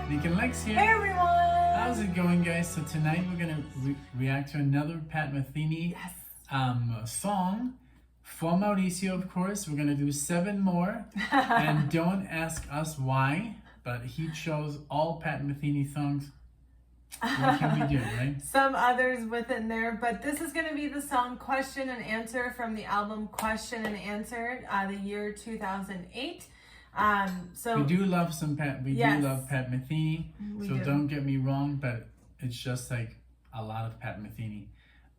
NicknLex here. Hey everyone! How's it going, guys? So tonight we're gonna react to another Pat Metheny song for Mauricio, of course. We're gonna do 7 more, and don't ask us why, but he chose all Pat Metheny songs. What can we do, right? Some others within there, but this is going to be the song Question and Answer from the album Question and Answer, the year 2008. So we do love some Pat. We yes, do love Pat Metheny. So don't get me wrong, but it's just like a lot of Pat Metheny,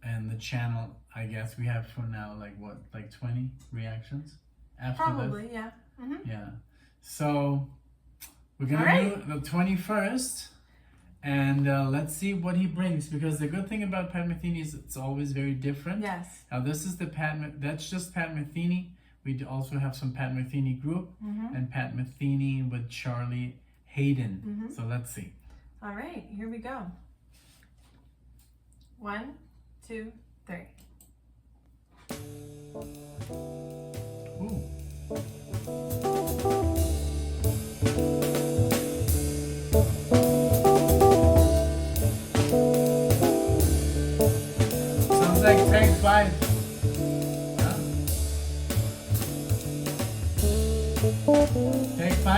and the channel. I guess we have for now like 20 reactions after probably this. yeah. Yeah. So we're gonna do the 21st. And let's see what he brings, because the good thing about Pat Metheny is it's always very different. Yes. Now this is the that's just Pat Metheny. We also have some Pat Metheny group and Pat Metheny with Charlie Hayden. So let's see. All right, here we go. 1, 2, 3. Ooh. Like take 5. Huh? Take 5?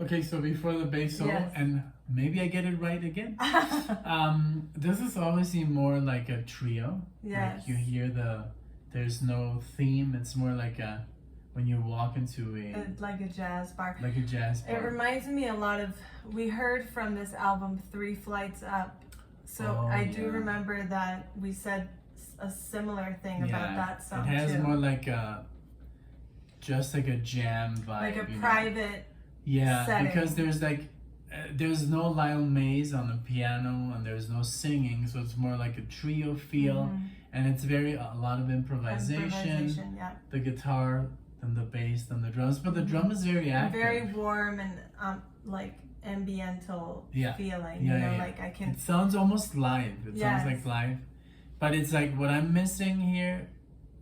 Okay, so before the bass solo, and maybe I get it right again. This is obviously more like a trio. Yes. Like you hear there's no theme. It's more like when you walk into like a jazz bar. Like a jazz bar. It reminds me a lot of, we heard from this album 3 Flights Up, So I do remember that we said a similar thing about that song too. It has more like just like a jam vibe. Like a private setting. Because there's like, there's no Lyle Mays on the piano and there's no singing, so it's more like a trio feel, and it's a lot of improvisation. The guitar, then the bass, then the drums, but the drum is very active. Very warm and like ambiental feeling. Like I can. It sounds almost live. It sounds like live, but it's like what I'm missing here.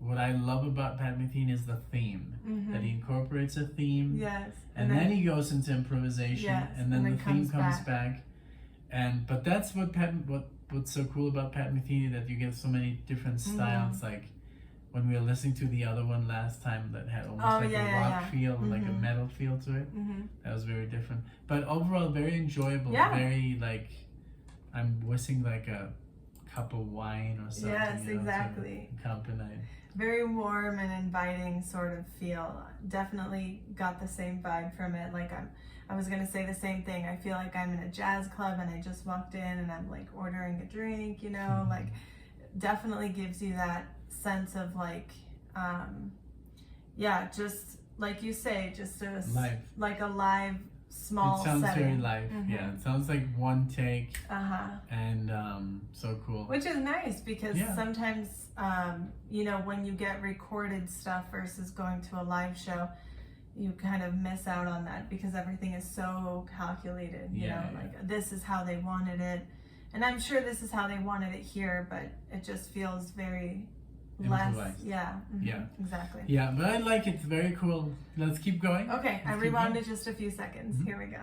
What I love about Pat Metheny is the theme. That he incorporates a theme. Yes. And then he goes into improvisation. Yes. And then the theme comes back. But that's what's so cool about Pat Metheny, that you get so many different styles. Like when we were listening to the other one last time that had almost a rock feel, like a metal feel to it. That was very different. But overall, very enjoyable. Very like, I'm wishing like a cup of wine or something. Yes, exactly. To accompany. Very warm and inviting sort of feel. Definitely got the same vibe from it. Like I was gonna say the same thing. I feel like I'm in a jazz club and I just walked in and I'm like ordering a drink, like definitely gives you that sense of like, just like you say, just a live. Like a live small setting. It sounds very live. Yeah, it sounds like one take. And so cool. Which is nice because sometimes, when you get recorded stuff versus going to a live show, you kind of miss out on that because everything is so calculated. You know, like this is how they wanted it, and I'm sure this is how they wanted it here, but it just feels very less. Yeah, exactly. Yeah, but I like it. It's very cool. Let's keep going. Okay, I rewound it just a few seconds. Here we go.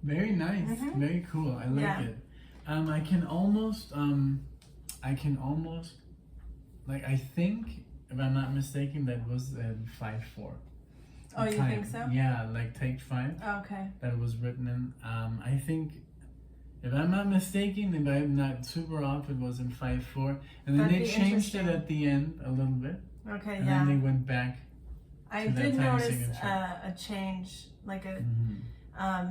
Very nice. Very cool. I like it. I can almost like, I think, if I'm not mistaken, that was 5/4. Oh, you think so? Yeah, like take 5. Okay. That was written in. I think, if I'm not mistaken, if I'm not super off, it was in 5/4, and then they changed it at the end a little bit. Okay, and then they went back. I did notice a change, like a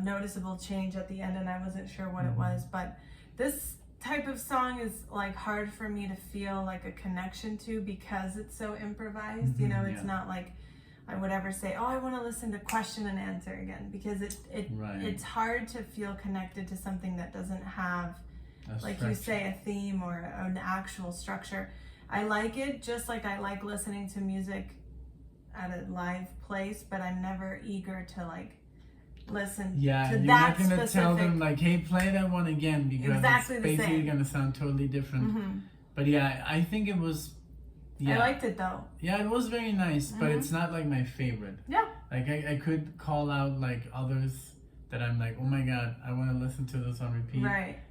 noticeable change at the end, and I wasn't sure what it was. But this type of song is like hard for me to feel like a connection to because it's so improvised. You know, it's not like I would ever say, "Oh, I want to listen to question and answer again," because it's hard to feel connected to something that doesn't have, like you say, a theme or an actual structure. I like it just like I like listening to music at a live place, but I'm never eager to like listen to that you're not gonna tell them like, hey, play that one again, because it's basically gonna sound totally different. But yeah, I think it was I liked it though. Yeah, it was very nice, but it's not like my favorite. Like I could call out like others that I'm like, oh my god, I want to listen to this on repeat.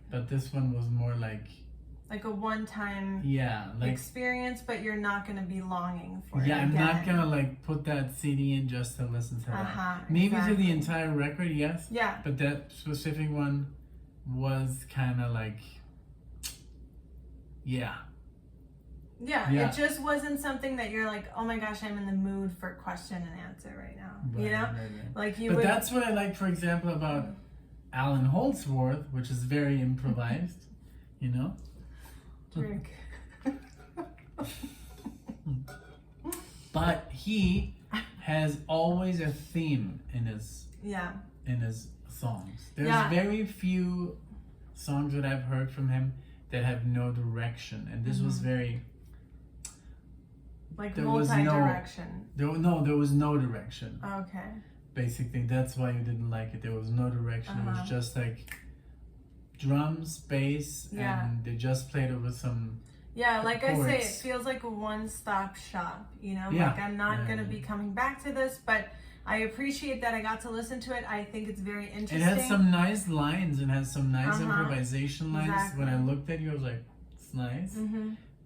But this one was more like a one-time experience, but you're not going to be longing for it I'm again. not going to like put that CD in just to listen to that. Maybe to the entire record, yes. But that specific one was kind of like, it just wasn't something that you're like, oh my gosh, I'm in the mood for question and answer right now. You know? Like you. But that's what I like, for example, about Alan Holdsworth, which is very improvised, you know? Drink. But he has always a theme in his songs. There's very few songs that I've heard from him that have no direction, and this was very like multi-direction. There was no direction. Okay. Basically, that's why you didn't like it. There was no direction. It was just like drums, bass, and they just played it with some like chords. I say, it feels like a one-stop shop, you know? Like I'm not going to be coming back to this, but I appreciate that I got to listen to it. I think it's very interesting. It has some nice lines and has some nice improvisation lines. When I looked at you, I was like, it's nice.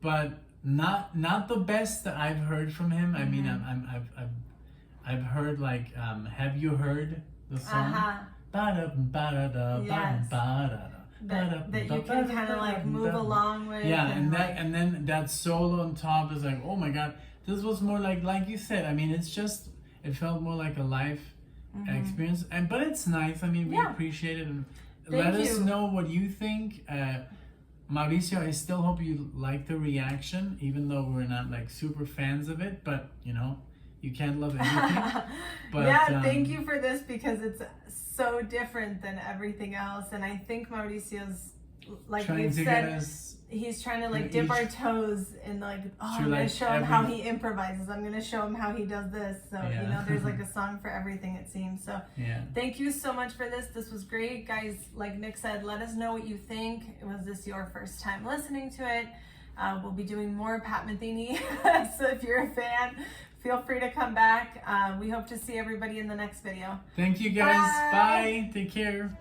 But not the best that I've heard from him. I mean, I've heard like, have you heard the song? That you can kind of like move along with. And then that solo on top is like, oh my god, this was more like you said. I mean, it felt more like a live experience, but it's nice. I mean, we appreciate it, and let us know what you think. Mauricio, I still hope you like the reaction, even though we're not like super fans of it, but you know, you can't love everything. But thank you for this, because it's so different than everything else, and I think Mauricio's, like we've said, he's trying to like dip our toes in like, I'm going to show him how he improvises. I'm going to show him how he does this. So, you know, there's like a song for everything, it seems. So thank you so much for this. This was great. Guys, like Nick said, let us know what you think. Was this your first time listening to it? We'll be doing more Pat Metheny. So if you're a fan, feel free to come back. We hope to see everybody in the next video. Thank you guys. Bye. Take care.